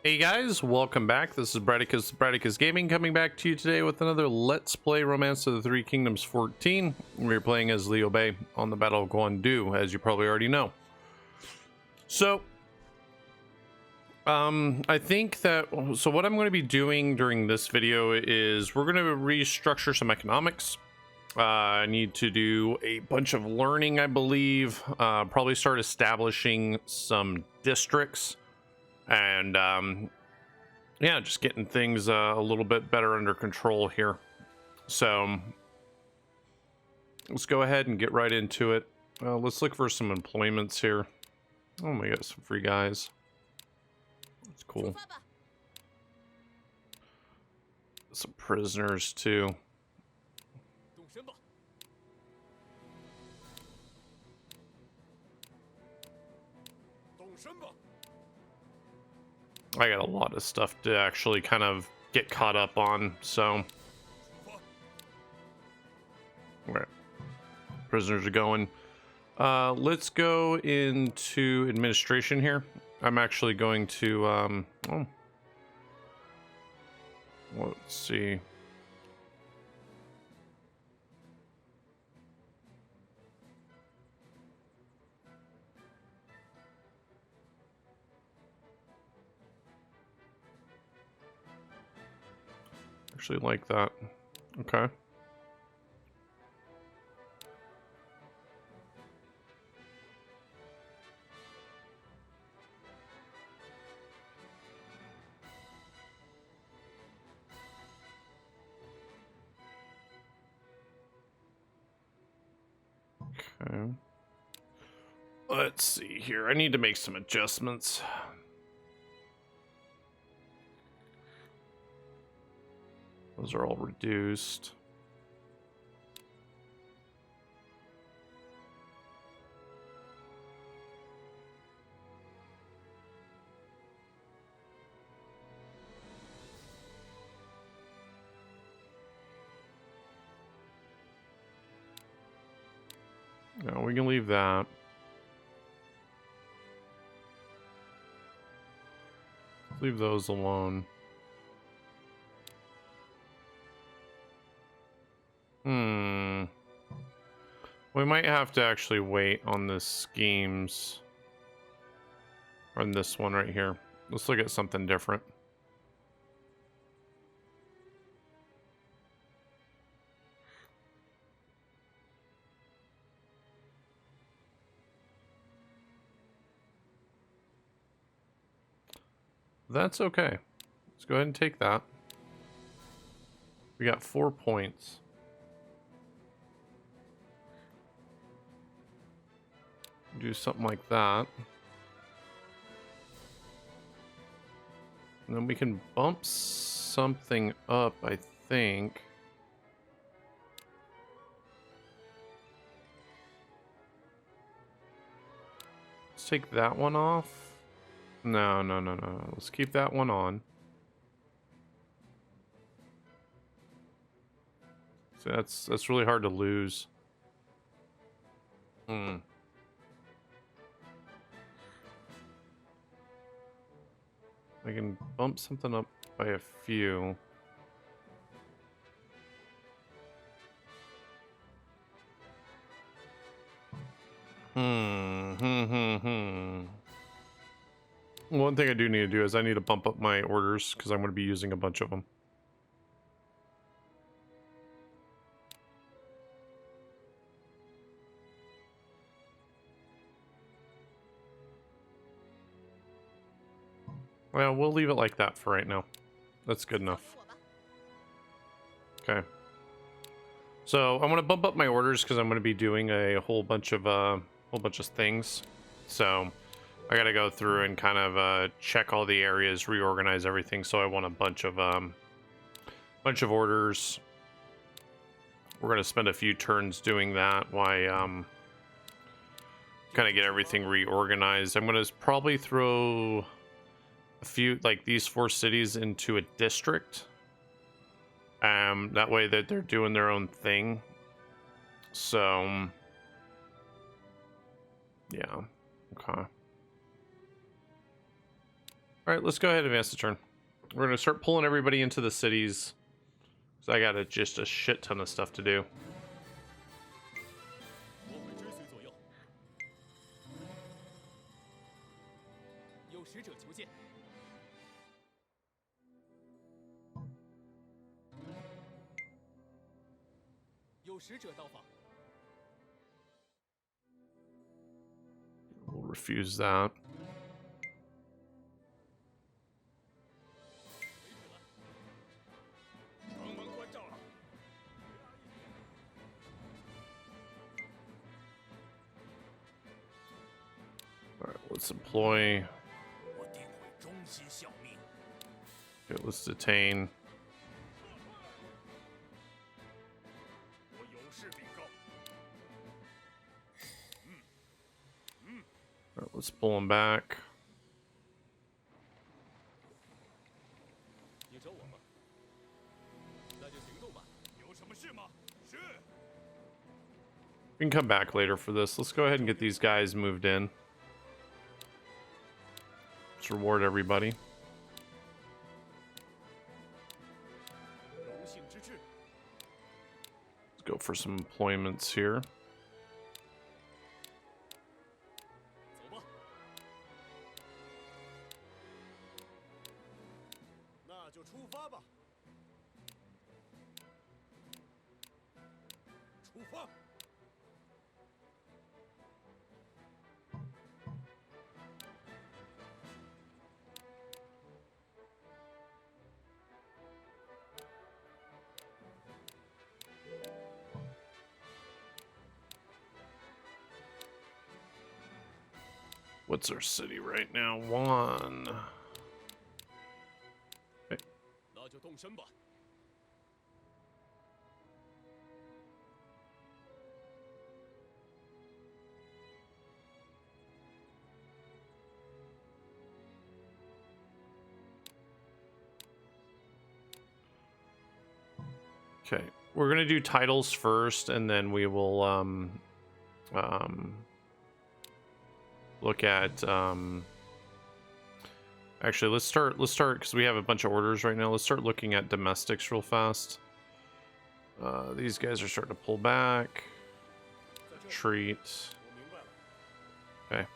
Hey guys, welcome back. This is Bradekus Gaming coming back to you today with another Let's Play Romance of the Three Kingdoms 14. We're playing as Liu Bei on the Battle of Guandu, as you probably already know. So, I think that, what I'm going to be doing during this video is we're going to restructure some economics. I need to do a bunch of learning, I believe. Probably start establishing some districts. And yeah, just getting things a little bit better under control here. So let's go ahead and get right into it. Let's look for some employments here. Oh, we got some free guys. That's cool. Some prisoners too. I got a lot of stuff to actually kind of get caught up on, so. Alright. Prisoners are going. Let's go into administration here. I'm actually going to, let's see. Actually like that. Okay. Okay. Let's see here. I need to make some adjustments. Those are all reduced. No, we can leave that. Leave those alone. We might have to actually wait on the schemes. On this one right here. Let's look at something different. That's okay. Let's go ahead and take that. We got 4 points. Do something like that. And then we can bump something up, I think. Let's take that one off. No. Let's keep that one on. So that's really hard to lose. I can bump something up by a few. One thing I do need to do is I need to bump up my orders because I'm going to be using a bunch of them. Well, we'll leave it like that for right now. That's good enough. Okay. So I'm going to bump up my orders because I'm going to be doing a whole bunch of things. So I got to go through and kind of check all the areas, reorganize everything. So I want a bunch of orders. We're going to spend a few turns doing that while kind of get everything reorganized. I'm going to probably throw a few, like these 4 cities, into a district. That way that they're doing their own thing. So yeah, okay. All right, let's go ahead and advance the turn. We're gonna start pulling everybody into the cities. So I got just a shit ton of stuff to do. We'll refuse that. All right, let's employ. Okay, let's detain. All right, let's pull him back. We can come back later for this. Let's go ahead and get these guys moved in. Let's reward everybody. Let's go for some employments here. What's our city right now? 1. Okay. Okay, we're gonna do titles first, and then we will look at actually let's start because we have a bunch of orders right now. Let's start looking at domestics real fast. These guys are starting to pull back. Retreat. Okay.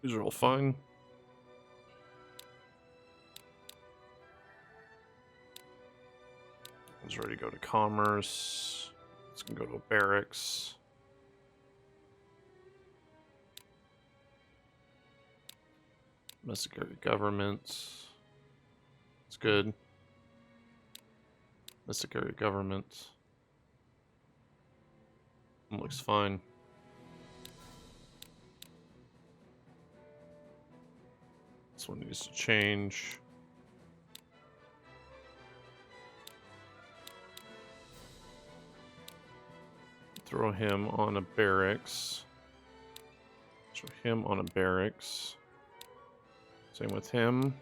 These are all fine. Let's ready to go to commerce. Let's go to a barracks. Domestic government. It's good. Domestic area government. Looks fine. This one needs to change. Throw him on a barracks. Throw him on a barracks. Same with him.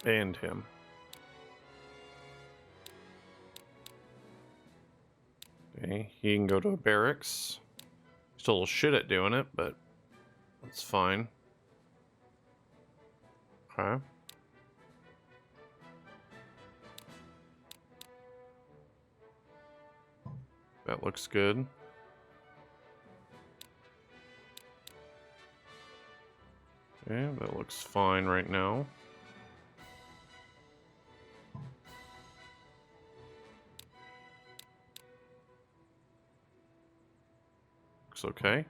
And him. Okay, he can go to a barracks. Still a little shit at doing it, but that's fine. Okay. That looks good. Okay, that looks fine right now. Looks okay.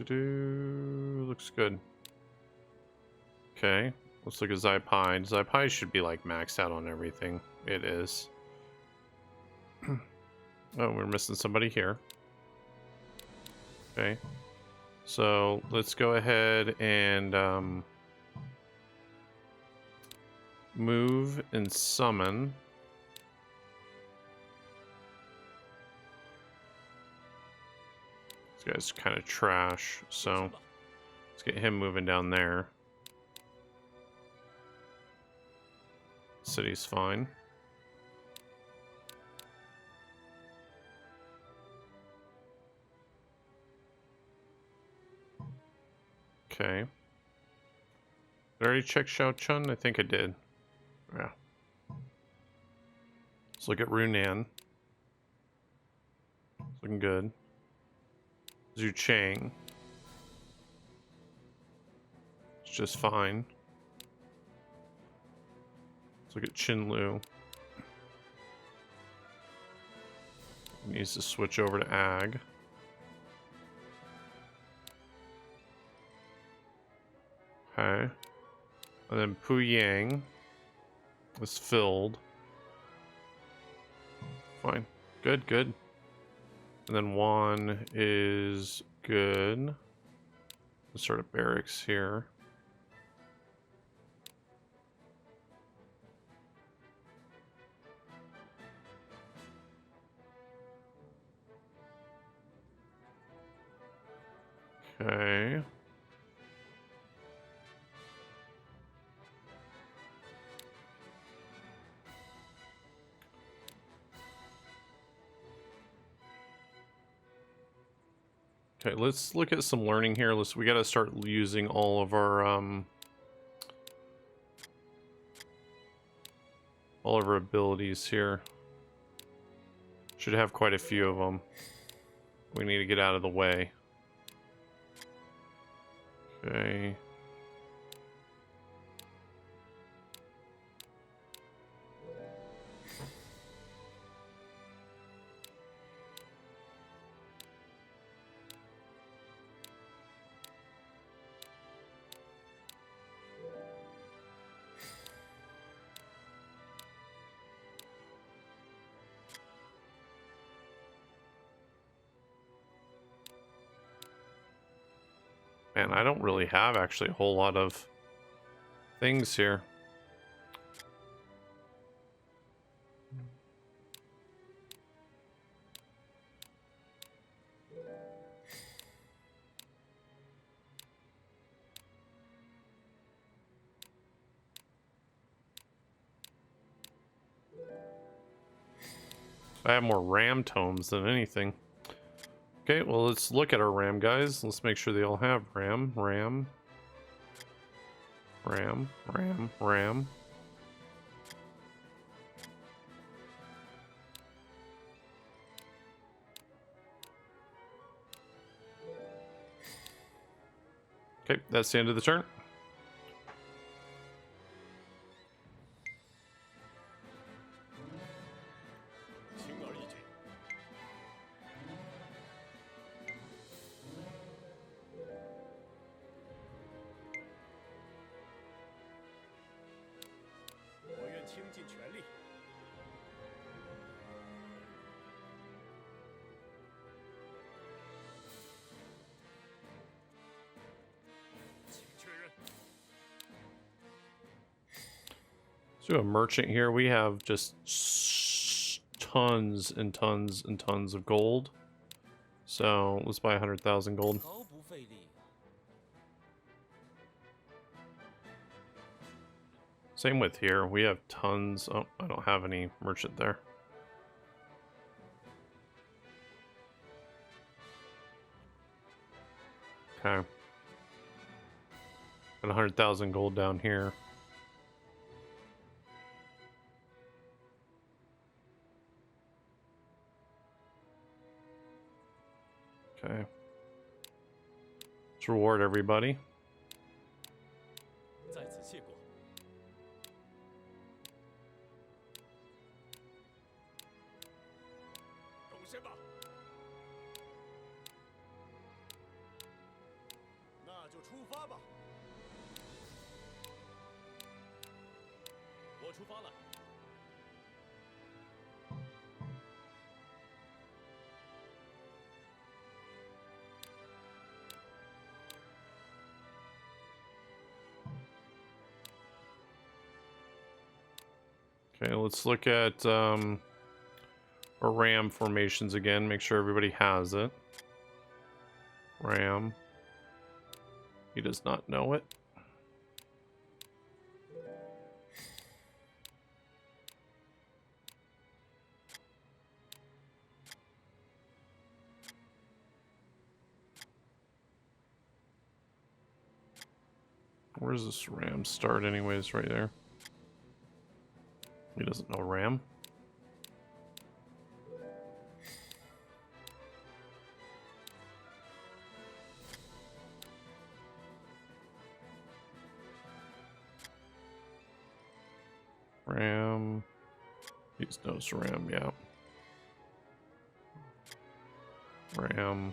Looks good. Okay, let's look at Zaipai. Zaipai should be like maxed out on everything. It is. Oh, we're missing somebody here. Okay, so let's go ahead and move and summon. This guy's kind of trash, so let's get him moving down there. city's fine. Okay. Did I already check Xiao Chun? I think I did. Yeah. Let's look at Runan. It's looking good. Zhu Chang. It's just fine. Let's look at Qin Lu. He needs to switch over to Ag. Okay. And then Pu Yang is filled. Fine. Good, good. And then Wan is good. Let's start a barracks here. Okay. Okay, let's look at some learning here. We got to start using all of our abilities here. Should have quite a few of them. We need to get out of the way. Okay. Man, I don't really have actually a whole lot of things here. I have more RAM tomes than anything. Okay, well, let's look at our RAM, guys. Let's make sure they all have RAM. RAM. RAM. RAM. RAM. Okay, that's the end of the turn. Let's do a merchant here. We have just tons and tons and tons of gold. So let's buy 100,000 gold. Same with here. We have tons. Oh, I don't have any merchant there. Okay. Got 100,000 gold down here. Okay. Let's reward everybody. Okay, let's look at our RAM formations again. Make sure everybody has it. RAM. He does not know it. Where does this ram start anyways? Right there. He doesn't know ram. Ram. He knows ram, yeah. Ram.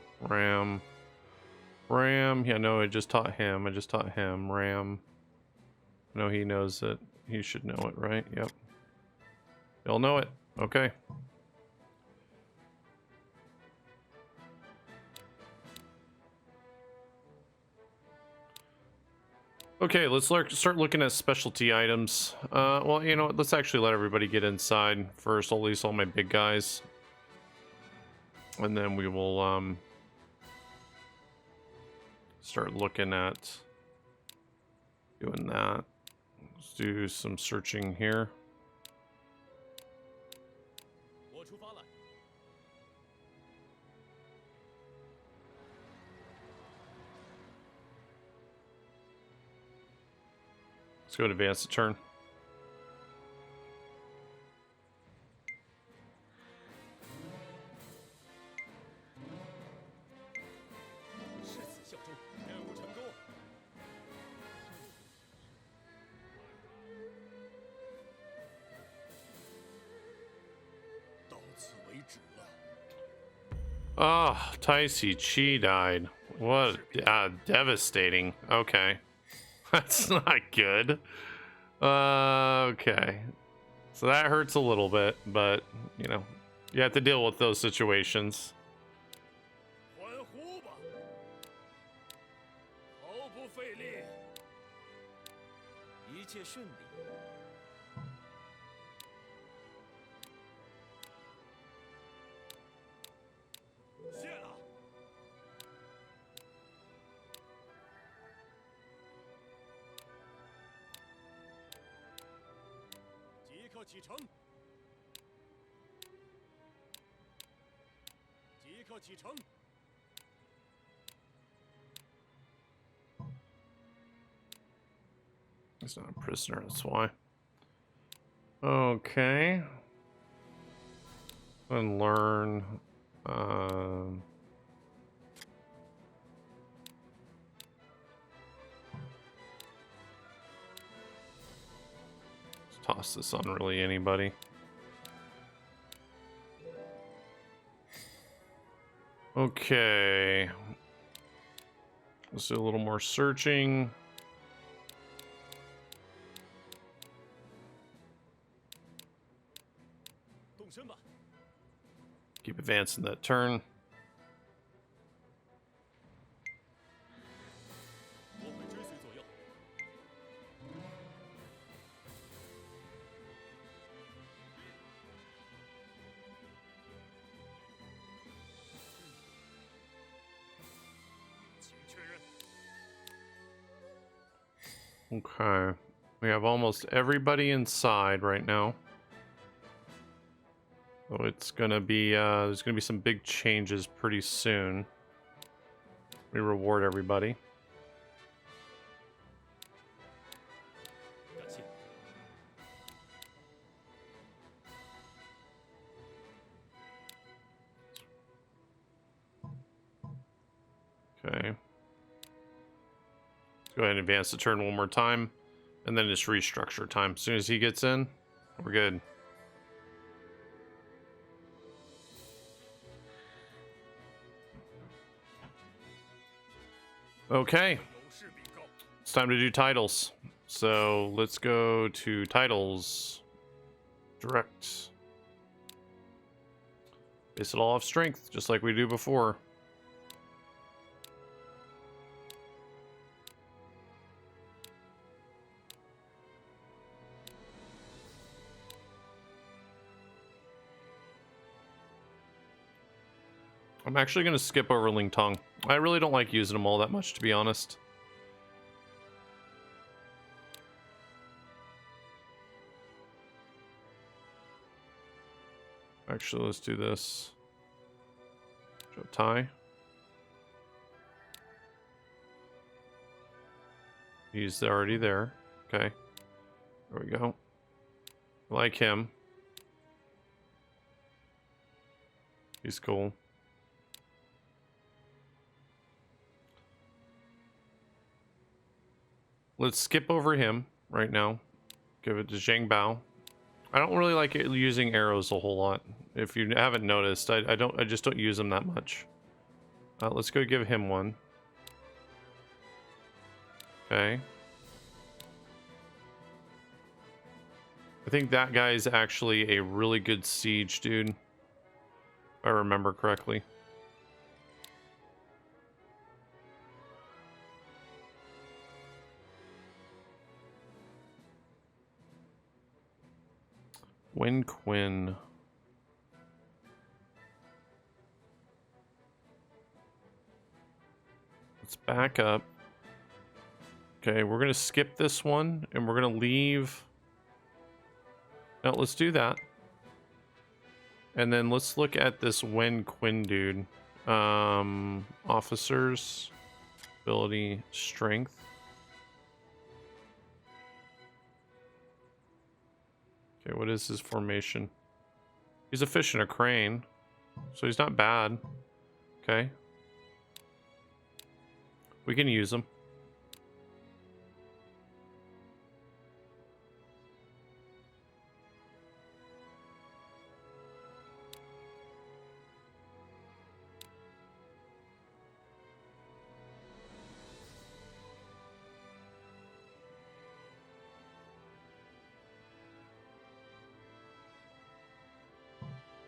Yeah, no, I just taught him. Ram. No, he knows it. He should know it, right? Yep. He'll know it. Okay. Okay, let's start looking at specialty items. Well, you know what? Let's actually let everybody get inside first, at least all my big guys. And then we will start looking at doing that. Let's do some searching here. Let's go and advance the turn. Oh, Taisi Chi died. What devastating. Okay. That's not good. Okay. So that hurts a little bit, but you know, you have to deal with those situations. He's not a prisoner, that's why. Okay. And learn. Let's toss this on really anybody. Okay. Let's do a little more searching. Keep advancing that turn. Okay. We have almost everybody inside right now. So it's gonna be there's gonna be some big changes pretty soon. We reward everybody. Okay. Let's go ahead and advance the turn one more time, and then just restructure time. As soon as he gets in, we're good. Okay, it's time to do titles. So let's go to titles. Direct. Base it all off strength, just like we do before. I'm actually going to skip over Ling Tong. I really don't like using them all that much, to be honest. Actually, let's do this. Show Tai. He's already there. Okay. There we go. Like him. He's cool. Let's skip over him right now. Give it to Zhang Bao. I don't really like using arrows a whole lot. If you haven't noticed, I just don't use them that much. Let's go give him one. Okay. I think that guy is actually a really good siege dude, if I remember correctly. Wen Quinn. Let's back up. Okay, we're gonna skip this one and we're gonna leave. No, let's do that. And then let's look at this Wen Quinn dude. Officers, ability, strength. Okay, what is his formation? He's a fish and a crane, so he's not bad. Okay. We can use him.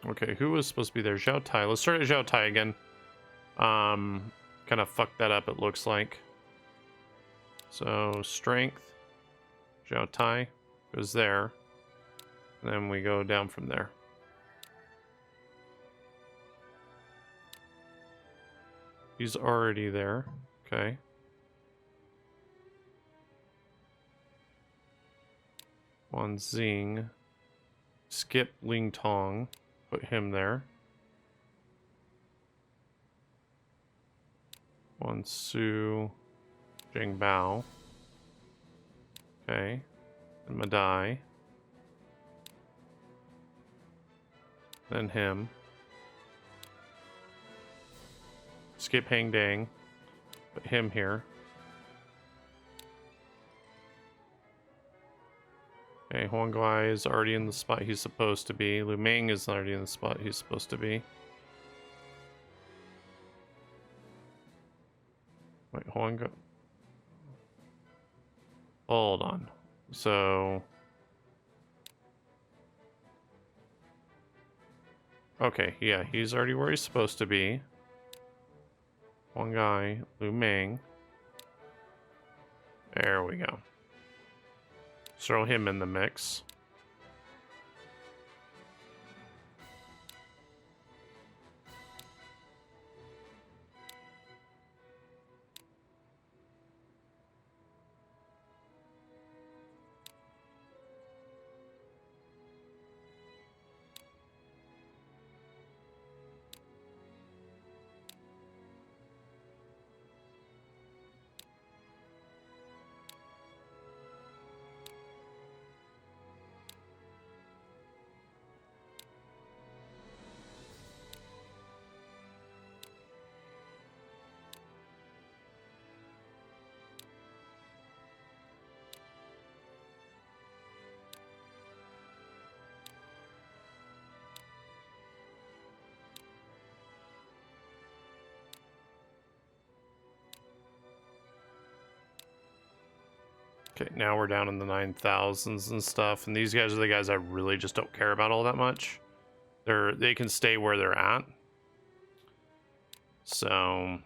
Okay, who was supposed to be there? Zhao Tai. Let's start at Zhao Tai again. Kind of fucked that up, it looks like. So, strength. Zhao Tai goes there. And then we go down from there. He's already there. Okay. Wan Xing. Skip Ling Tong. Put him there. Wan Su. Zhang Bao. Okay. And Madai. Then him. Skip Hang Dang. Put him here. Okay, Huang Guai is already in the spot he's supposed to be. Lu Ming is already in the spot he's supposed to be. Wait, Huang Guai. Hold on. So... okay, yeah, he's already where he's supposed to be. Huang Guai, Lu Ming. There we go. Throw him in the mix. Okay, now we're down in the 9,000s and stuff, and these guys are the guys I really just don't care about all that much. They can stay where they're at. So...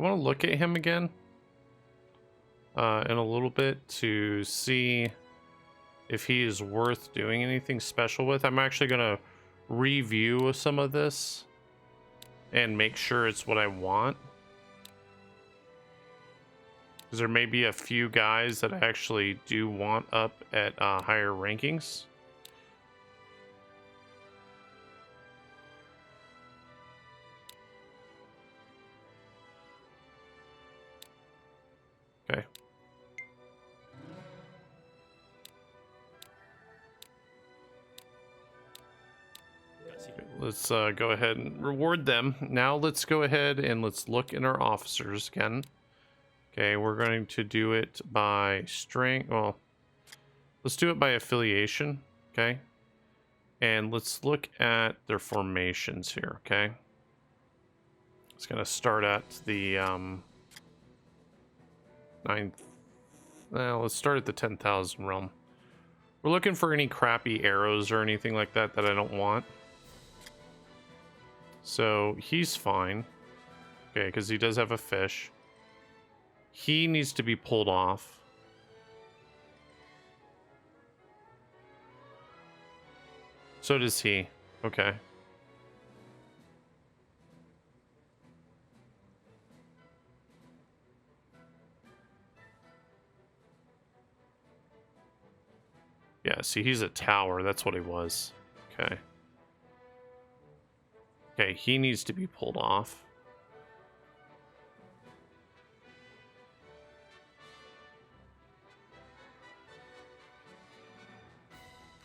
I want to look at him again in a little bit to see if he is worth doing anything special with. I'm actually going to review some of this and make sure it's what I want. Because there may be a few guys that I actually do want up at higher rankings. Okay. Let's go ahead and reward them. Now let's go ahead and let's look in our officers again. Okay, we're going to do it by strength. Well, let's do it by affiliation. Okay. And let's look at their formations here. Okay. It's going to start at the 9th. Well, let's start at the 10,000 realm. We're looking for any crappy arrows or anything like that that I don't want. So he's fine. Okay, because he does have a fish. He needs to be pulled off. So does he. Okay. Yeah, see, he's a tower. That's what he was. Okay. Okay, he needs to be pulled off.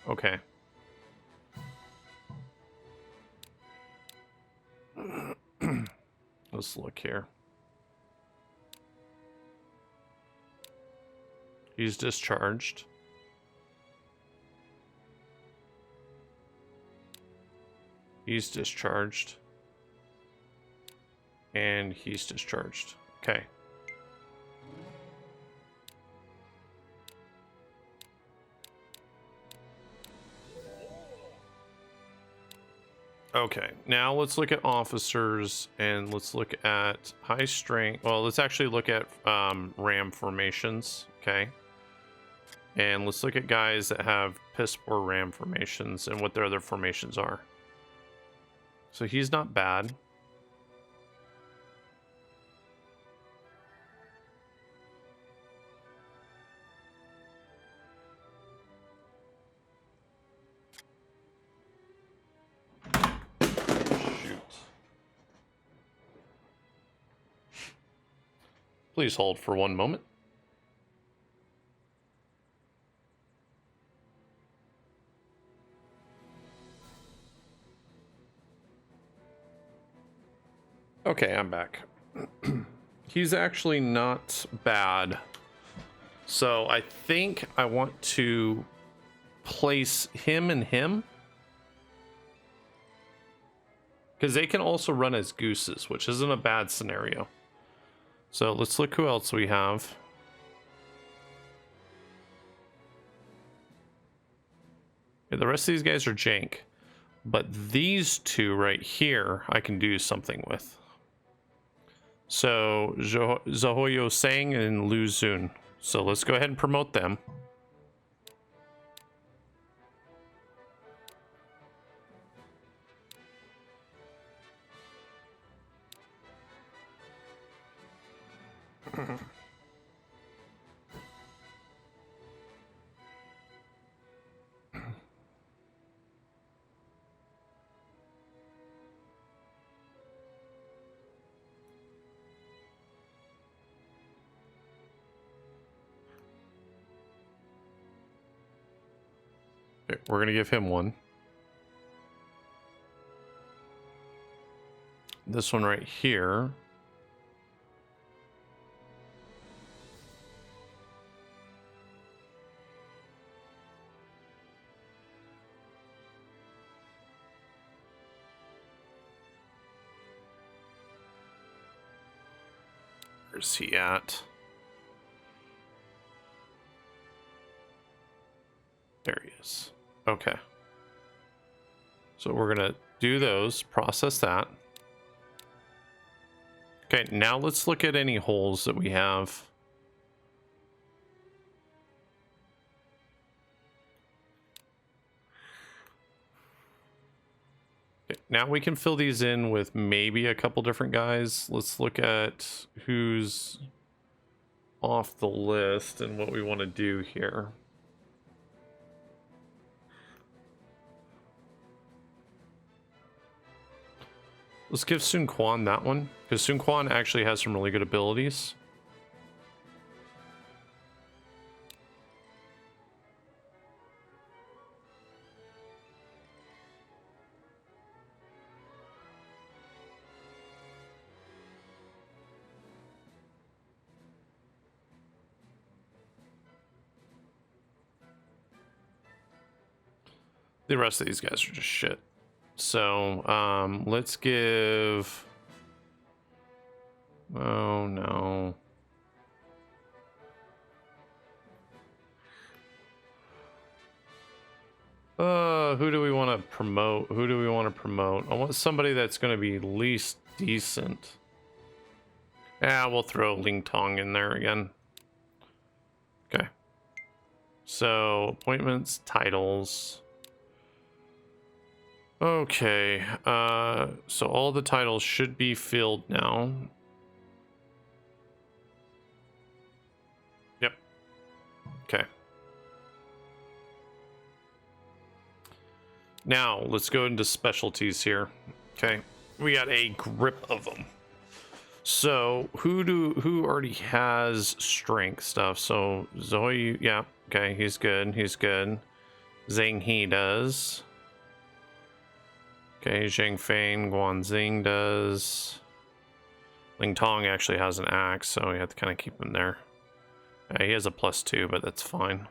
Okay. Let's look here. He's discharged. He's discharged. And he's discharged. Okay. Okay, now let's look at officers and let's look at high strength. Well, let's actually look at ram formations. Okay. And let's look at guys that have piss poor ram formations and what their other formations are. So he's not bad. Shoot. Please hold for one moment. Okay, I'm back. He's actually not bad. So I think I want to place him and him. Because they can also run as gooses, which isn't a bad scenario. So let's look who else we have. Yeah, the rest of these guys are jank. But these two right here, I can do something with. So Zahoyo Sang and Lu Zun. So let's go ahead and promote them. Okay, we're gonna give him one. This one right here. Where's he at? There he is. Okay. So we're gonna do those, process that. Okay, now let's look at any holes that we have. Okay, now we can fill these in with maybe a couple different guys. Let's look at who's off the list and what we want to do here. Let's give Sun Quan that one, because Sun Quan actually has some really good abilities. The rest of these guys are just shit. So, let's give... Oh, no. Who do we want to promote? Who do we want to promote? I want somebody that's going to be least decent. Yeah, we'll throw Ling Tong in there again. Okay. So, appointments, titles... Okay, so all the titles should be filled now. Yep. Okay. Now, let's go into specialties here. Okay. We got a grip of them. So, who already has strength stuff? So, Zoe, yeah, okay, he's good, he's good. Zhang He does. Okay, Zhang Feng, Guanxing does. Ling Tong actually has an axe, so we have to kind of keep him there. He has a +2, but that's fine.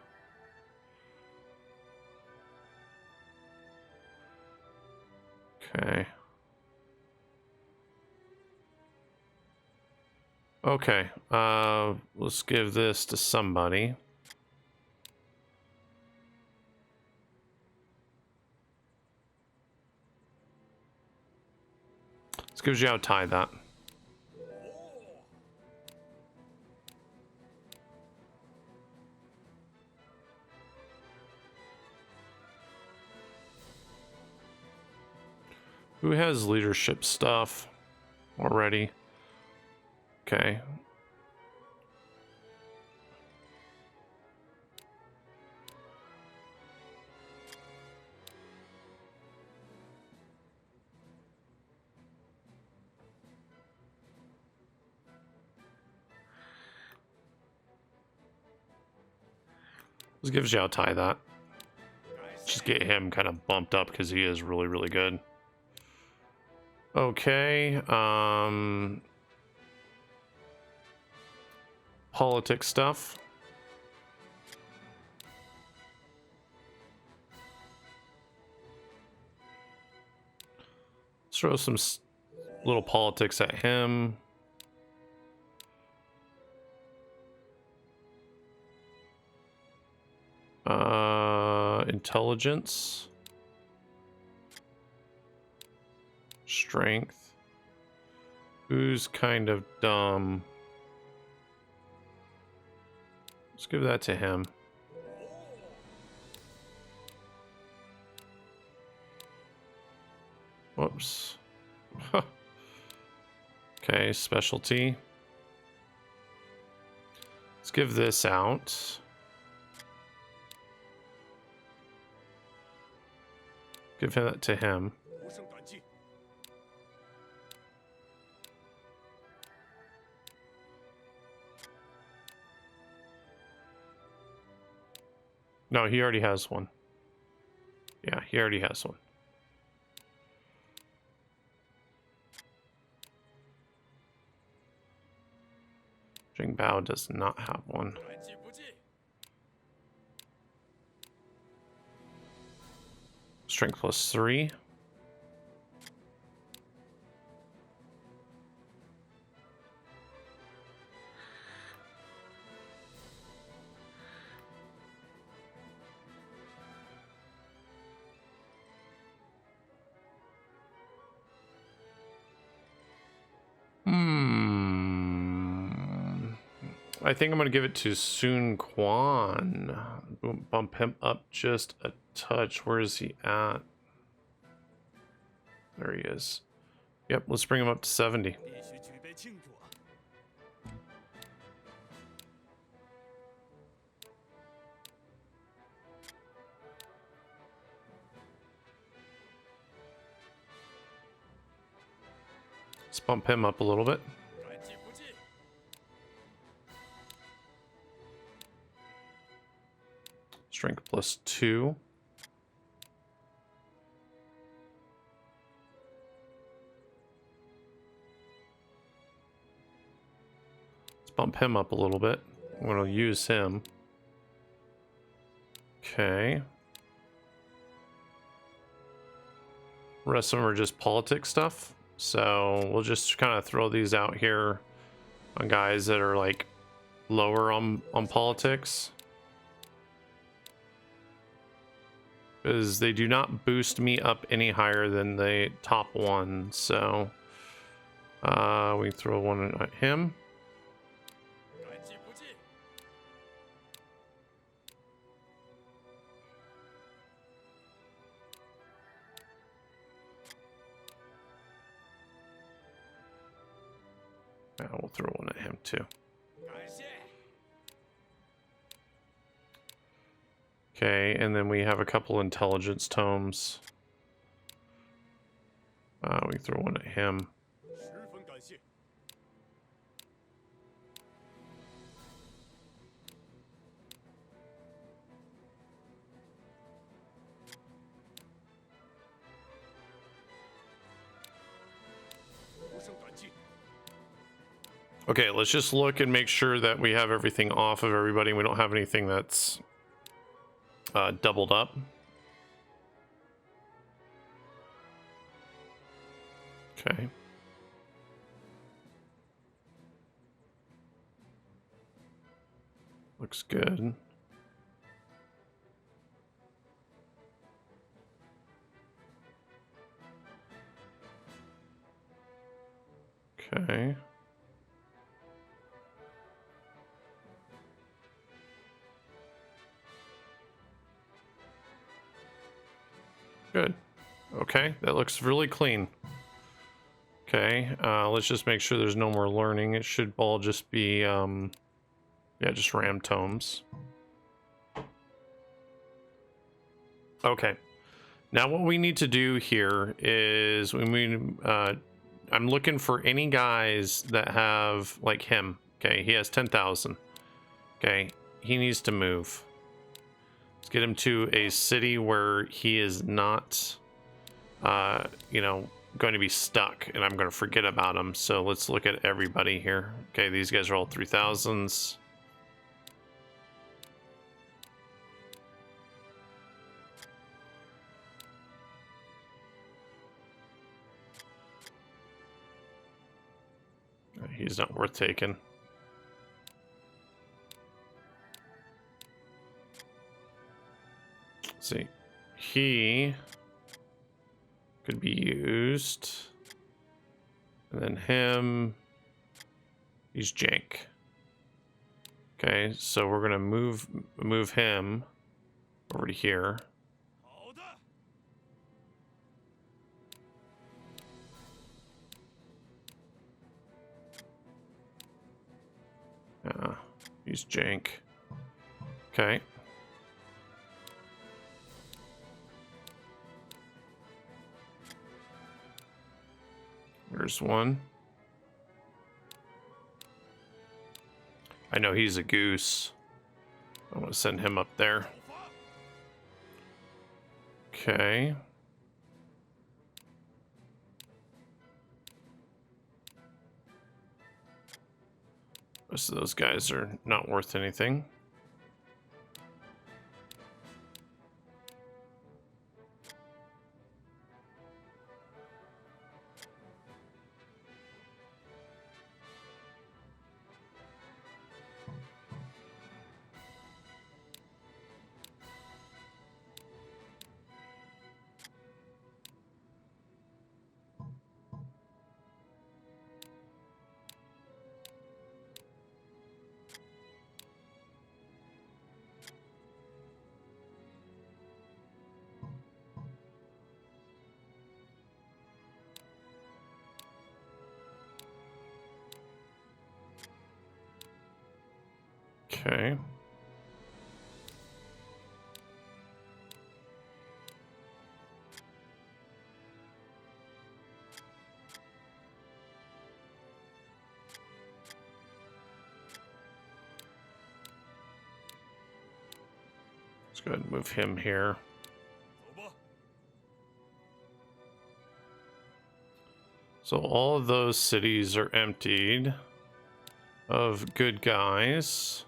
Okay. Okay, let's give this to somebody. Let's give Zhao Tai that. Who has leadership stuff already? Okay. Let's give Zhao Tai that. Just get him kind of bumped up because he is really, really good. Okay. Politics stuff. Let's throw some little politics at him. Intelligence. Strength. Who's kind of dumb? Let's give that to him. Whoops. Okay, specialty. Let's give this out. Give that to him. No, he already has one. Yeah, he already has one. Jing Bao does not have one. Strength +3. I think I'm going to give it to Sun Quan. Bump him up just a touch. Where is he at? There he is. Yep, let's bring him up to 70. Let's bump him up a little bit. Strength +2. Let's bump him up a little bit. I'm going to use him. Okay. The rest of them are just politics stuff. So we'll just kind of throw these out here on guys that are like lower on politics. Because they do not boost me up any higher than the top one. So we throw one at him. Yeah, we'll throw one at him too. Okay, and then we have a couple intelligence tomes. We throw one at him. Okay, let's just look and make sure that we have everything off of everybody. We don't have anything that's doubled up. Okay. Looks good. Okay. Good. Okay, that looks really clean. Okay, let's just make sure there's no more learning. It should all just be, yeah, just RAM tomes. Okay. Now what we need to do here is I'm looking for any guys that have, like him. Okay, he has 10,000. Okay, he needs to move. Let's get him to a city where he is not, you know, going to be stuck, and I'm going to forget about him. So let's look at everybody here. Okay, these guys are all 3,000s. He's not worth taking. Let's see. He could be used. And then him. He's jank. Okay, so we're gonna move him over to here. He's jank. Okay. There's one. I know he's a goose. I want to send him up there. Okay. Most of those guys are not worth anything. Okay. Let's go ahead and move him here. So all of those cities are emptied of good guys.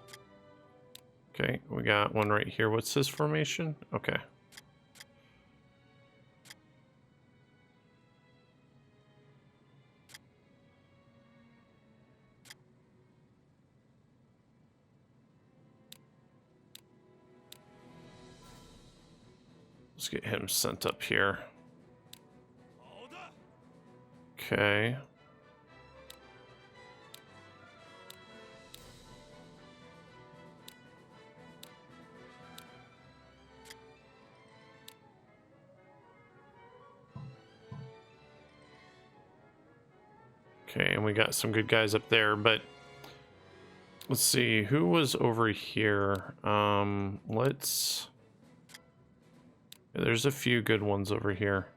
Okay, we got one right here. What's this formation? Okay. Let's get him sent up here. Okay. Okay, and we got some good guys up there, but let's see who was over here. There's a few good ones over here.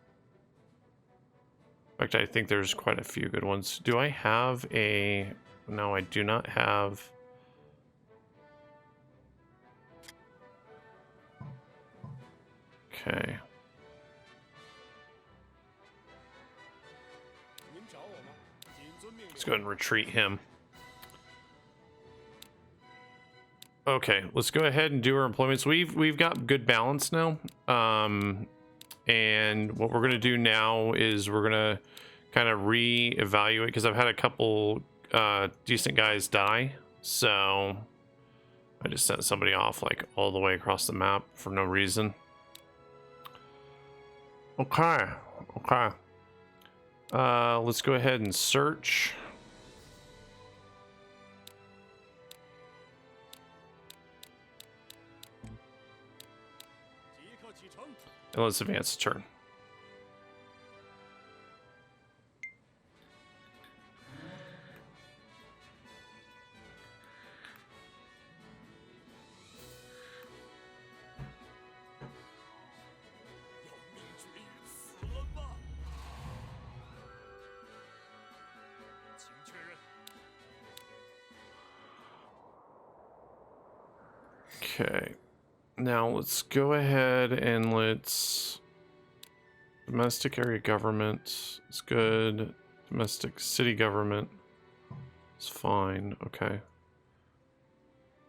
In fact, I think there's quite a few good ones. Do I have a... No, I do not have... Okay. Let's go ahead and retreat him. Okay, let's go ahead and do our employments. We've got good balance now. And what we're gonna do now is we're gonna kind of re-evaluate, because I've had a couple decent guys die. So I just sent somebody off like all the way across the map for no reason. Okay. Let's go ahead and search. And let's advance a turn. Okay. Now let's go ahead and let's... Domestic area government is good. Domestic city government is fine. Okay.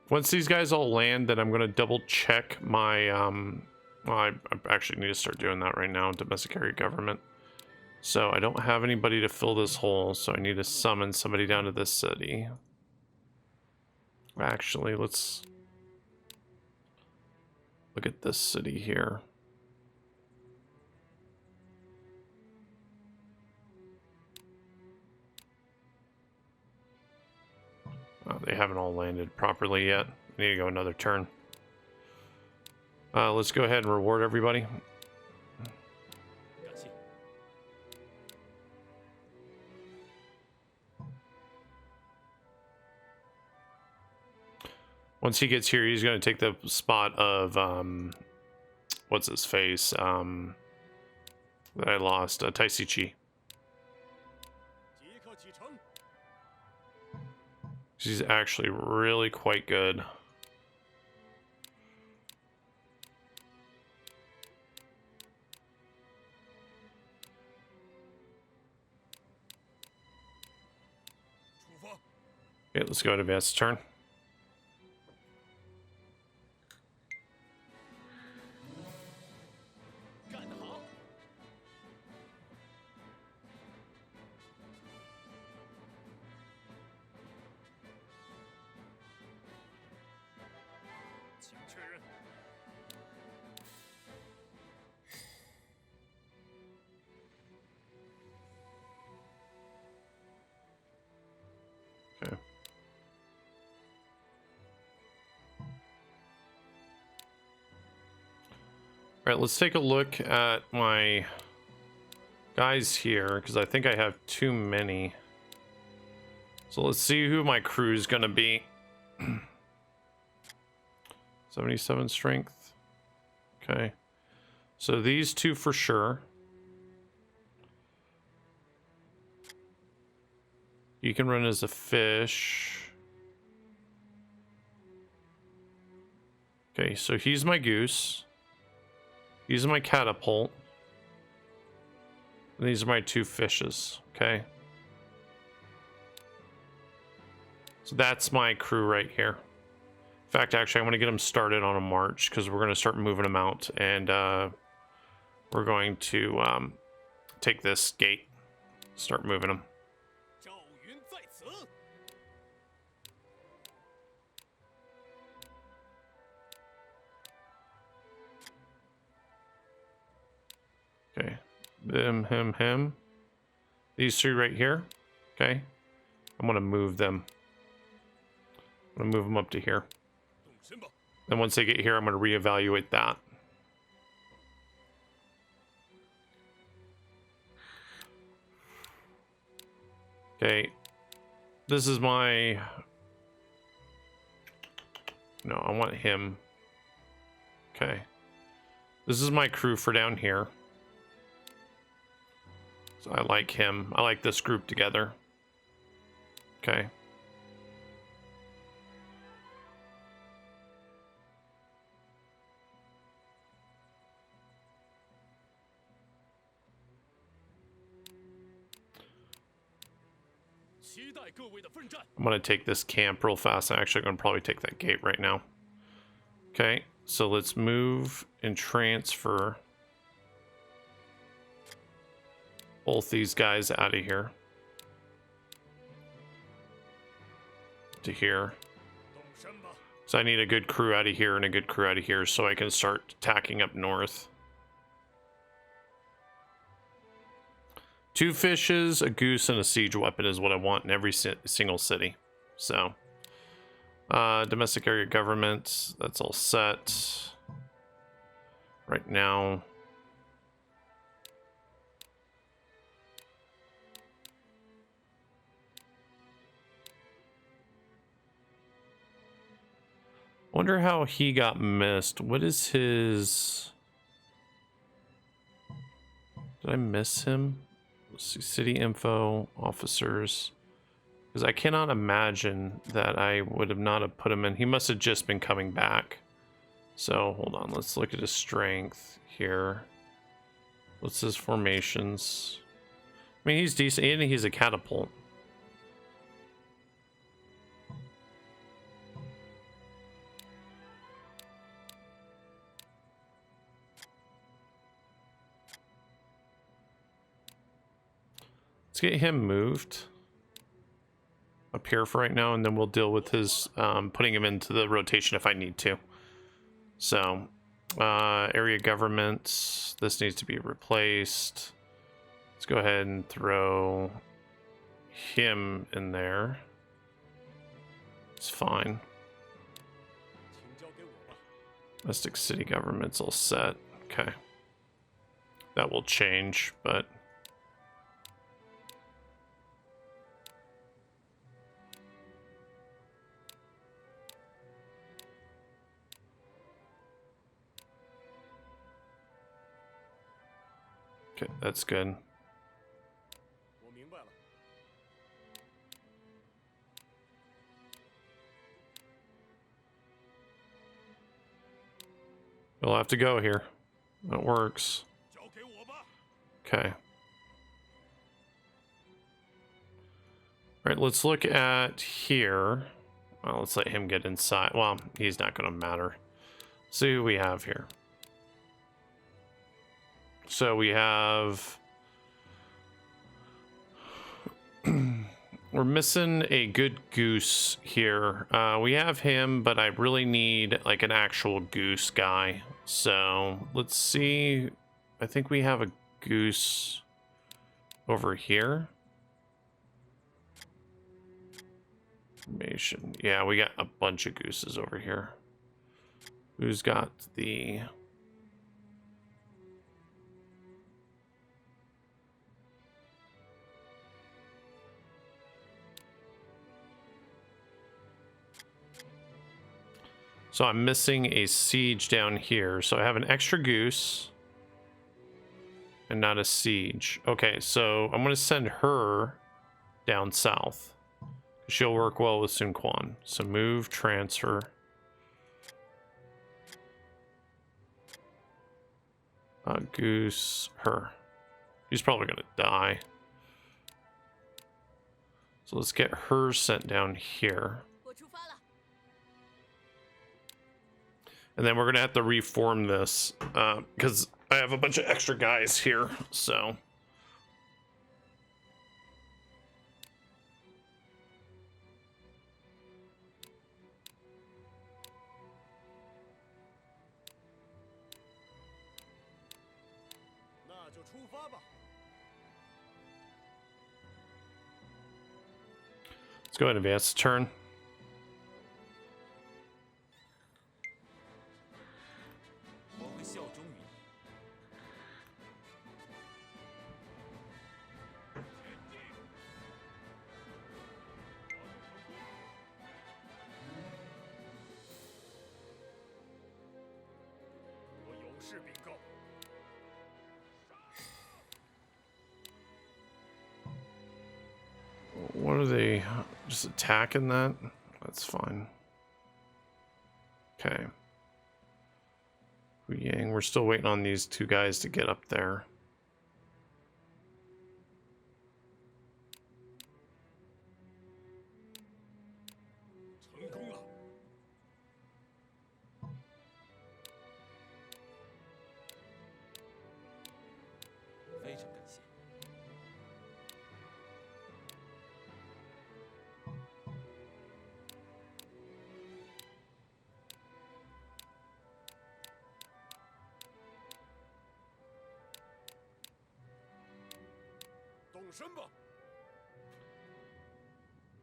Once these guys all land, then I'm going to double check my... well, I actually need to start doing that right now. Domestic area government. So I don't have anybody to fill this hole, so I need to summon somebody down to this city. Actually, let's... look at this city here. Oh, they haven't all landed properly yet. I need to go another turn. Let's go ahead and reward everybody. Once he gets here, he's going to take the spot of, what's his face, that I lost, Taisichi. She's actually really quite good. Okay, let's go to advance turn. Okay. All right, let's take a look at my guys here, because I think I have too many. So let's see who my crew is going to be. 77 strength. Okay. So these two for sure. You can run as a fish. Okay, so he's my goose. He's my catapult. And these are my two fishes. Okay. So that's my crew right here. In fact, actually, I'm going to get them started on a march because we're going to start moving them out. And we're going to take this gate, start moving them. Okay, him. These three right here. Okay, I'm gonna move them. I'm gonna move them up to here. Then once they get here, I'm gonna reevaluate that. Okay, this is my. No, I want him. Okay, this is my crew for down here. So I like him. I like this group together. Okay. I'm going to take this camp real fast. I'm actually going to probably take that gate right now. Okay, so let's move and transfer both these guys out of here to here. So I need a good crew out of here and a good crew out of here so I can start tacking up north. 2 fishes, a goose, and a siege weapon is what I want in every single city. So, domestic area government, that's all set. Right now. Wonder how he got missed. What is his... Did I miss him? Let's see, city info, officers. Because I cannot imagine that I would have not have put him in. He must have just been coming back. So, hold on. Let's look at his strength here. What's his formations? I mean, he's decent. And he's a catapult. Let's get him moved up here for right now, and then we'll deal with his putting him into the rotation if I need to. So, area government, this needs to be replaced. Let's go ahead and throw him in there. It's fine. Domestic city government's all set. Okay. That will change, but... Okay, that's good. We'll have to go here. That works. Okay. All right, let's look at here. Well, let's let him get inside. Well, he's not going to matter. See who we have here. So we have... We're missing a good goose here. We have him, but I really need like an actual goose guy. So let's see. I think we have a goose over here. Information. Yeah, we got a bunch of gooses over here. Who's got the... So I'm missing a siege down here. So I have an extra goose and not a siege. Okay, so I'm going to send her down south. She'll work well with Sun Quan. So move, transfer. Goose, her. He's probably going to die. So let's get her sent down here. And then we're going to have to reform this because I have a bunch of extra guys here. So. Let's go ahead and advance the turn. What are they just attacking that? That's fine. Okay. Hu Yang, we're still waiting on these two guys to get up there.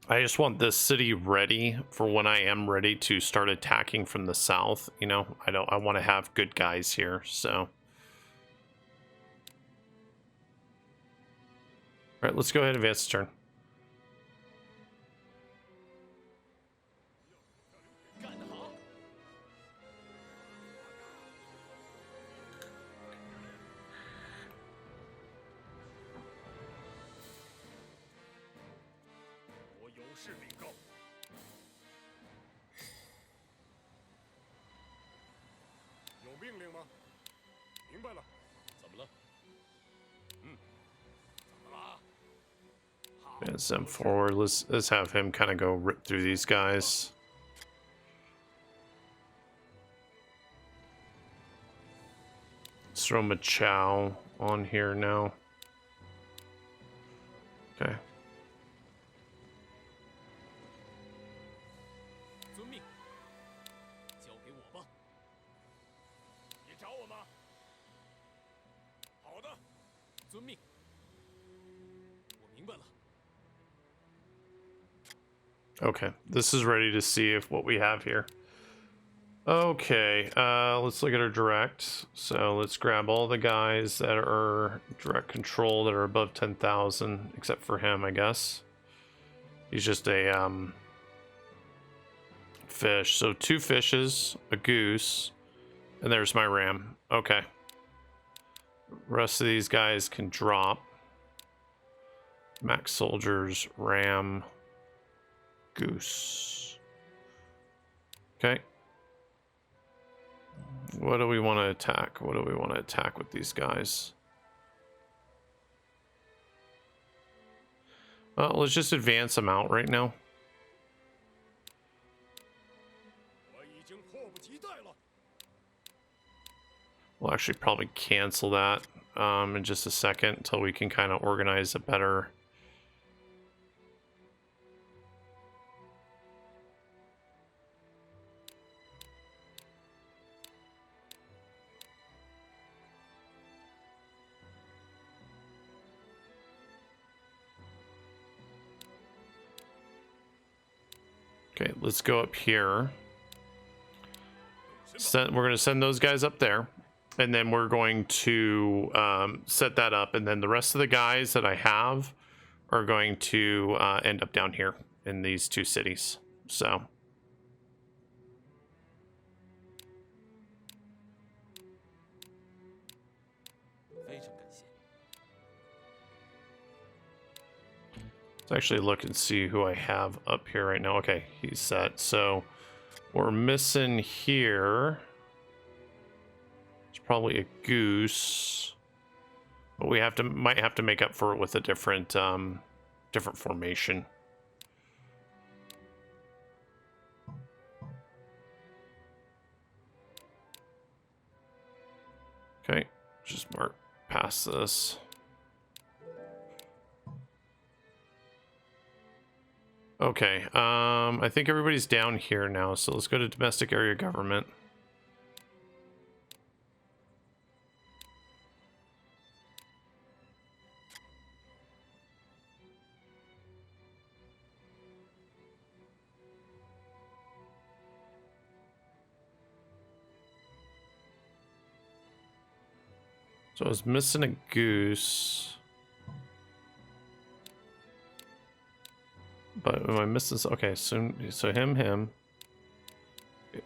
I just want this city ready for when I am ready to start attacking from the south. You know, I want to have good guys here, so. All right, let's go ahead and advance the turn. Advance them forward. Let's have him kind of go rip through these guys. Let's throw Machao on here now. Okay. Okay, this is ready to see if what we have here. Okay, let's look at our direct. So let's grab all the guys that are direct control that are above 10,000, except for him, I guess. He's just a fish. So 2 fishes, a goose, and there's my ram. Okay. Rest of these guys can drop. Max soldiers, ram, goose. Okay. What do we want to attack? What do we want to attack with these guys? Well, let's just advance them out right now. We'll actually probably cancel that in just a second until we can kind of organize a better... Okay, let's go up here. We're going to send those guys up there. And then we're going to set that up. And then the rest of the guys that I have are going to end up down here in these 2 cities. So. Let's actually look and see who I have up here right now. Okay, he's set. So we're missing here. It's probably a goose, but we might have to make up for it with a different different formation. Okay, just mark past this. Okay, I think everybody's down here now, so let's go to domestic area government. So I was missing a goose. But am I missing? Okay, so him.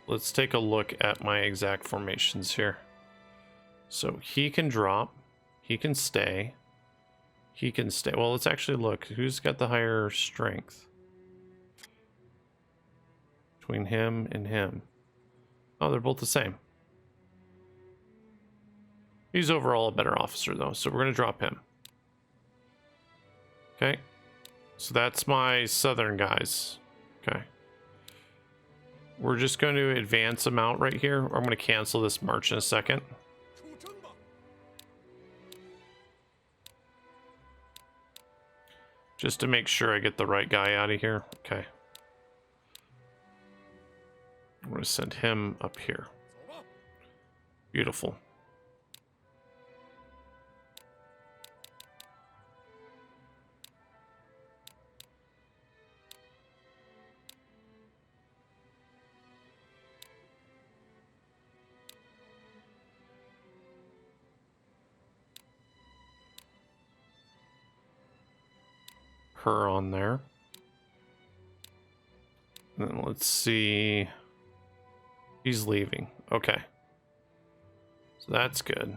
Let's take a look at my exact formations here. So he can drop, he can stay, he can stay. Well, let's actually look. Who's got the higher strength? Between him and him. Oh, they're both the same. He's overall a better officer, though, so we're going to drop him. Okay. So that's my southern guys. Okay. We're just going to advance them out right here. I'm going to cancel this march in a second. Just to make sure I get the right guy out of here. Okay. I'm going to send him up here. Beautiful. Her on there. And then let's see. He's leaving. Okay. So that's good.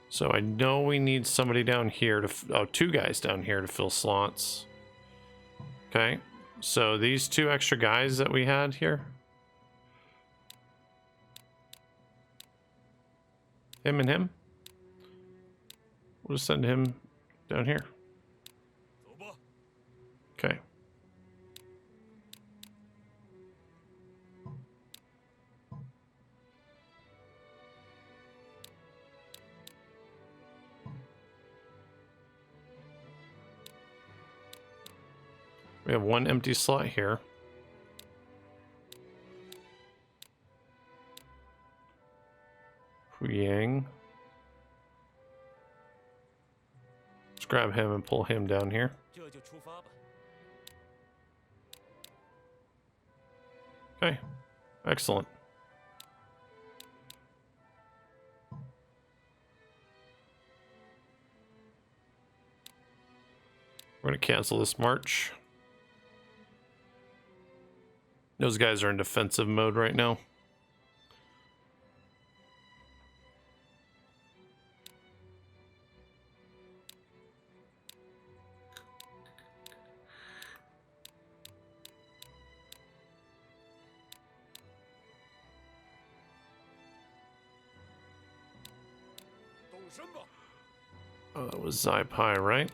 So I know we need somebody down here to, two guys down here to fill slots. Okay. So these two extra guys that we had here. Him and him. We'll just send him down here. Okay. We have one empty slot here. Yang. Let's grab him and pull him down here. Okay, excellent. We're going to cancel this march. Those guys are in defensive mode right now. Oh, that was Pai, right?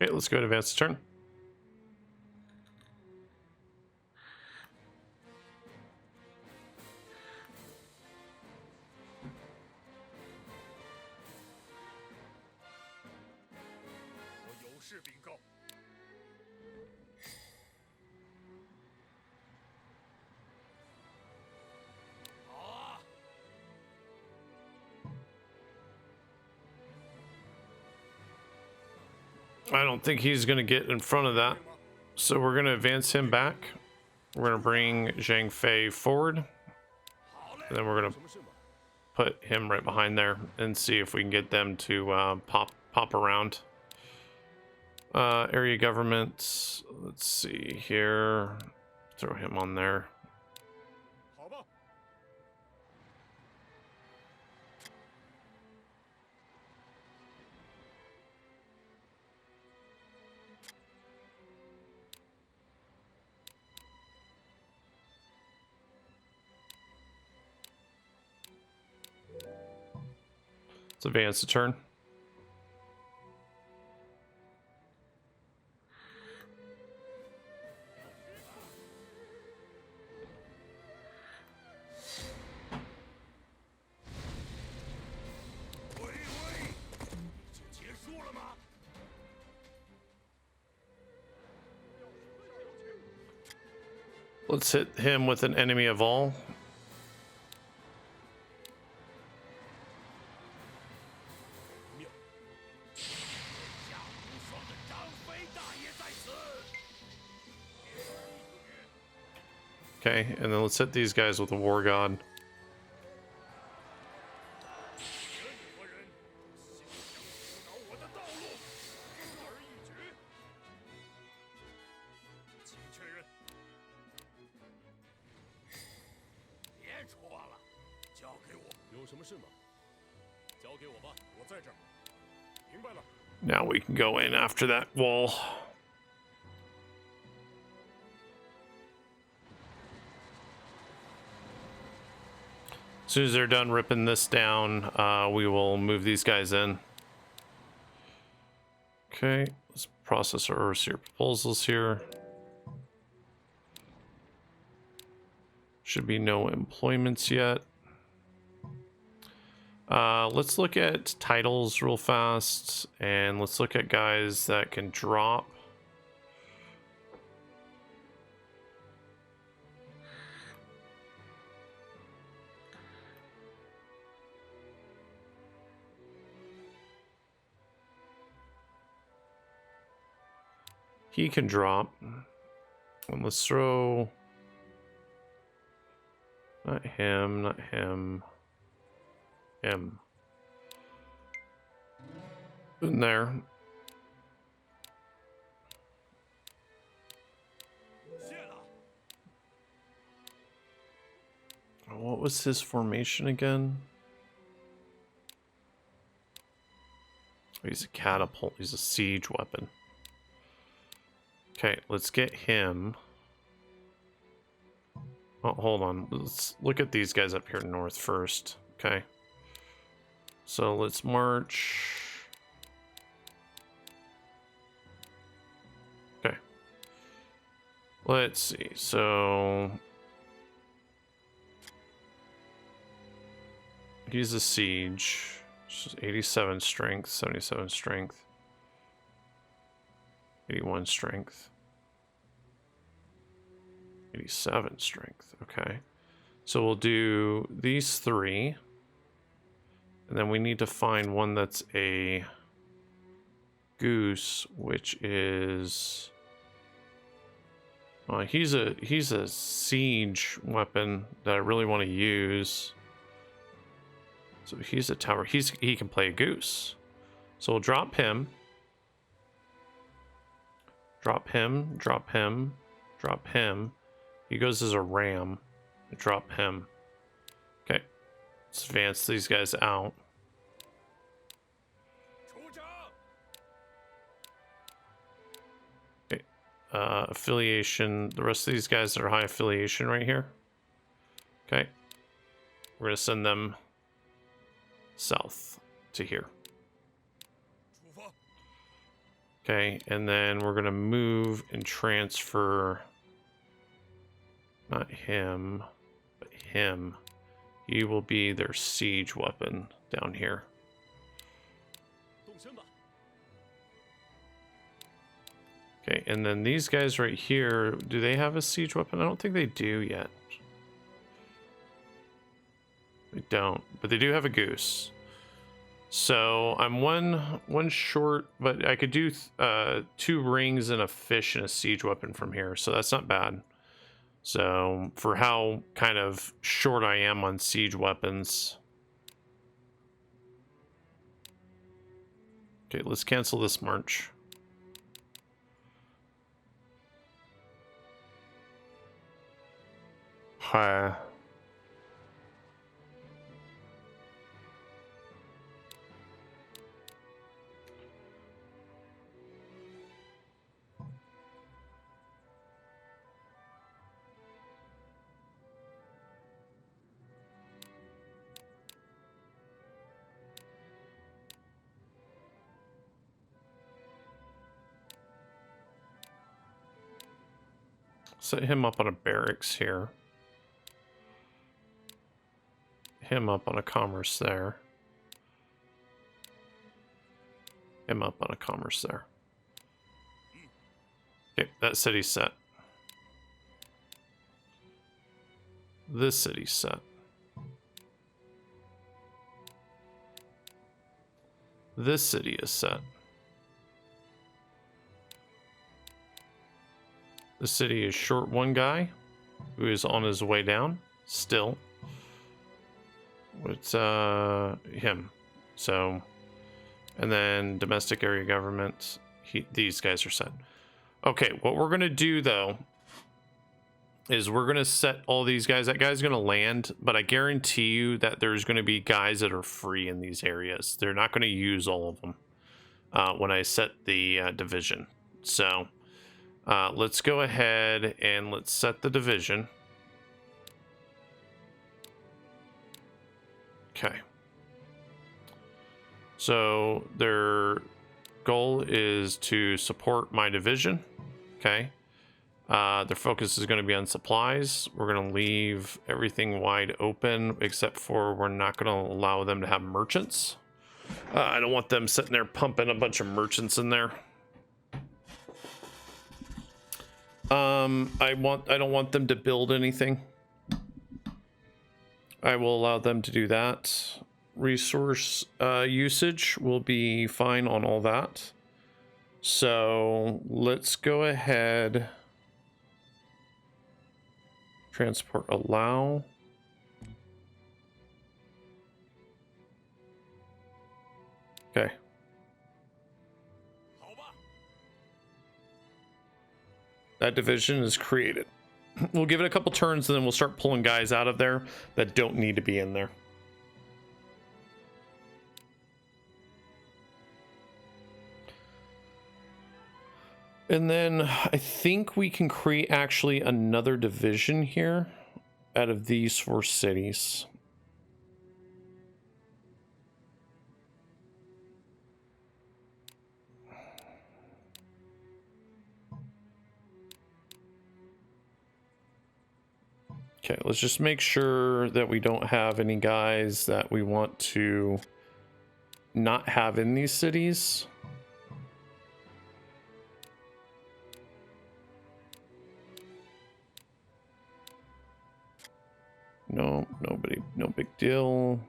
Okay, let's go to advance the turn. I don't think he's going to get in front of that. So we're going to advance him back. We're gonna bring Zhang Fei forward, and then we're gonna put him right behind there and see if we can get them to pop around. Area governments. Let's see here. Throw him on there. Let's advance the turn. Let's hit him with an enemy of all. Okay, and then let's hit these guys with a war god. Now we can go in after that wall. As soon as they're done ripping this down, we will move these guys in. Okay, let's process our overseer proposals here. Should be no employments yet. Let's look at titles real fast, and let's look at guys that can drop. He can drop. And let's throw... Not him, not him. Him. In there. What was his formation again? Oh, he's a catapult. He's a siege weapon. Okay, let's get him. Oh, hold on. Let's look at these guys up here north first. Okay. So let's march. Okay. Let's see. So he's a siege. 87 strength, 77 strength, 81 strength, 87 strength. Okay. So we'll do these three. And then we need to find one that's a goose, which is he's a siege weapon that I really want to use. So he's a tower. He can play a goose. So we'll drop him. Drop him, drop him, drop him. He goes as a ram. Drop him. Okay. Let's advance these guys out. Okay. Affiliation. The rest of these guys are high affiliation right here. Okay. We're going to send them south to here. Okay. And then we're going to move and transfer. Not him, but him. He will be their siege weapon down here. Okay, and then these guys right here, do they have a siege weapon? I don't think they do yet. They don't, but they do have a goose. So I'm one short, but I could do 2 rings and a fish and a siege weapon from here, so that's not bad. So for how kind of short I am on siege weapons. Okay, let's cancel this march. Hi. Set him up on a barracks here. Him up on a commerce there. Him up on a commerce there. Okay, that city's set. This city's set. This city is set. The city is short one guy who is on his way down still. It's him. So, and then domestic area government, these guys are set. Okay, what we're gonna do though is we're gonna set all these guys. That guy's gonna land, but I guarantee you that there's gonna be guys that are free in these areas. They're not gonna use all of them when I set the division. So let's go ahead and let's set the division. Okay. So their goal is to support my division. Okay. Their focus is going to be on supplies. We're going to leave everything wide open, except for we're not going to allow them to have merchants. I don't want them sitting there pumping a bunch of merchants in there. I don't want them to build anything. I will allow them to do that. Resource usage will be fine on all that. So let's go ahead. Transport allow. Okay. That division is created. We'll give it a couple turns and then we'll start pulling guys out of there that don't need to be in there. And then I think we can create actually another division here out of these 4 cities. Okay, let's just make sure that we don't have any guys that we want to not have in these cities. No, nobody, no big deal.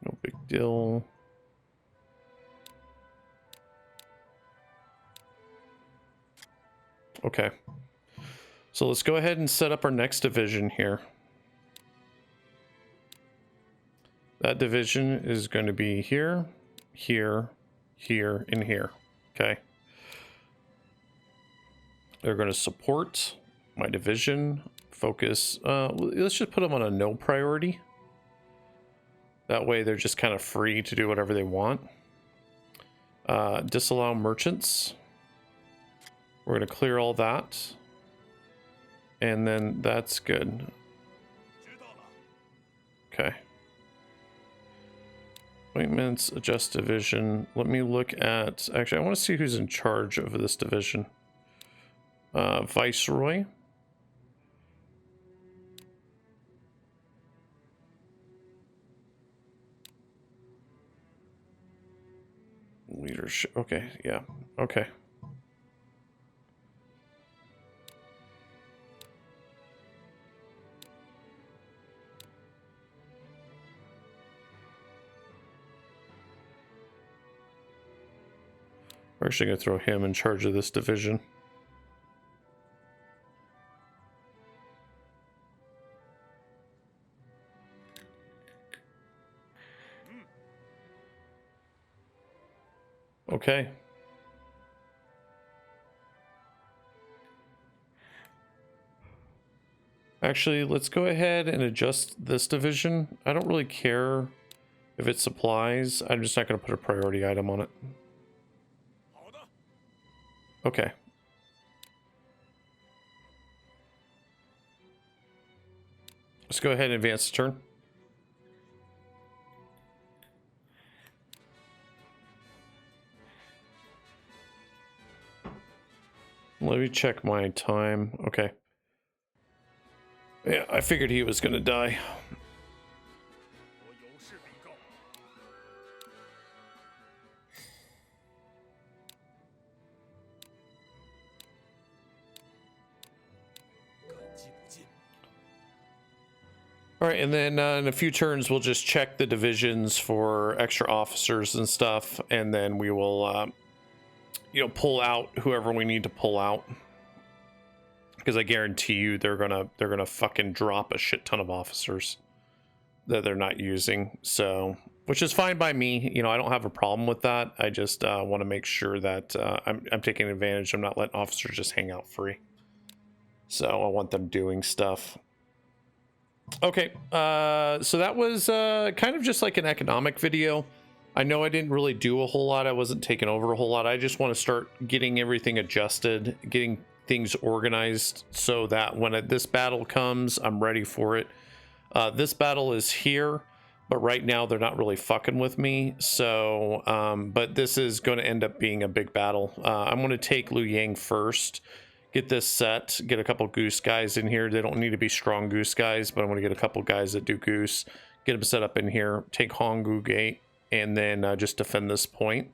No big deal. Okay. So let's go ahead and set up our next division here. That division is going to be here, here, here, and here. Okay. They're going to support my division. Focus. Let's just put them on a no priority. That way they're just kind of free to do whatever they want. Disallow merchants. We're going to clear all that. And then that's good. Okay. Appointments, adjust division. Let me look at... Actually, I want to see who's in charge of this division. Viceroy. Leadership. Okay, yeah. Okay. We're actually going to throw him in charge of this division. Okay. Actually, let's go ahead and adjust this division. I don't really care if it supplies. I'm just not going to put a priority item on it. Okay. Let's go ahead and advance the turn. Let me check my time. Okay. Yeah, I figured he was going to die. All right, and then in a few turns, we'll just check the divisions for extra officers and stuff, and then we will, you know, pull out whoever we need to pull out. Because I guarantee you, they're gonna fucking drop a shit ton of officers that they're not using. So, which is fine by me. You know, I don't have a problem with that. I just want to make sure that I'm taking advantage. I'm not letting officers just hang out free. So I want them doing stuff. Okay, so that was kind of just like an economic video. I know I didn't really do a whole lot. I wasn't taking over a whole lot. I just want to start getting everything adjusted, getting things organized so that when this battle comes, I'm ready for it. This battle is here, but right now they're not really fucking with me. So, but this is going to end up being a big battle. I'm going to take Liu Yang first. Get this set, get a couple goose guys in here. They don't need to be strong goose guys, but I'm going to get a couple guys that do goose. Get them set up in here. Take Honggu Gate, and then just defend this point.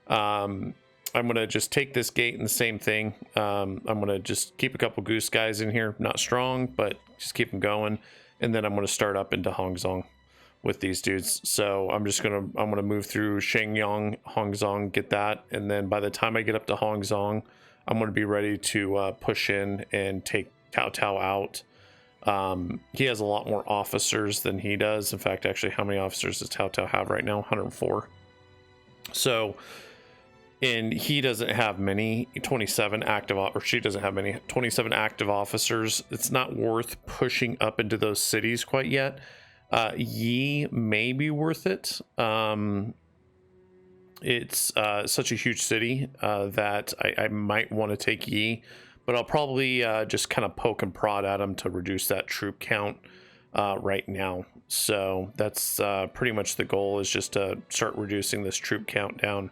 I'm going to just take this gate and the same thing. I'm going to just keep a couple goose guys in here. Not strong, but just keep them going. And then I'm going to start up into Hongzong with these dudes. So I'm going to move through Shenyang, Hongzong, get that. And then by the time I get up to Hongzong, I'm going to be ready to push in and take Tao Tao out. He has a lot more officers than he does. In fact, actually, how many officers does Tao Tao have right now? 104. So, and he doesn't have many 27 active, or she doesn't have many 27 active officers. It's not worth pushing up into those cities quite yet. Yi may be worth it. It's such a huge city that I might want to take Yi, but I'll probably just kind of poke and prod at him to reduce that troop count right now. So that's pretty much the goal, is just to start reducing this troop count down,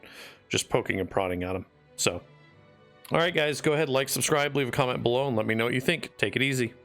just poking and prodding at him. So, all right, guys, go ahead, like, subscribe, leave a comment below, and let me know what you think. Take it easy.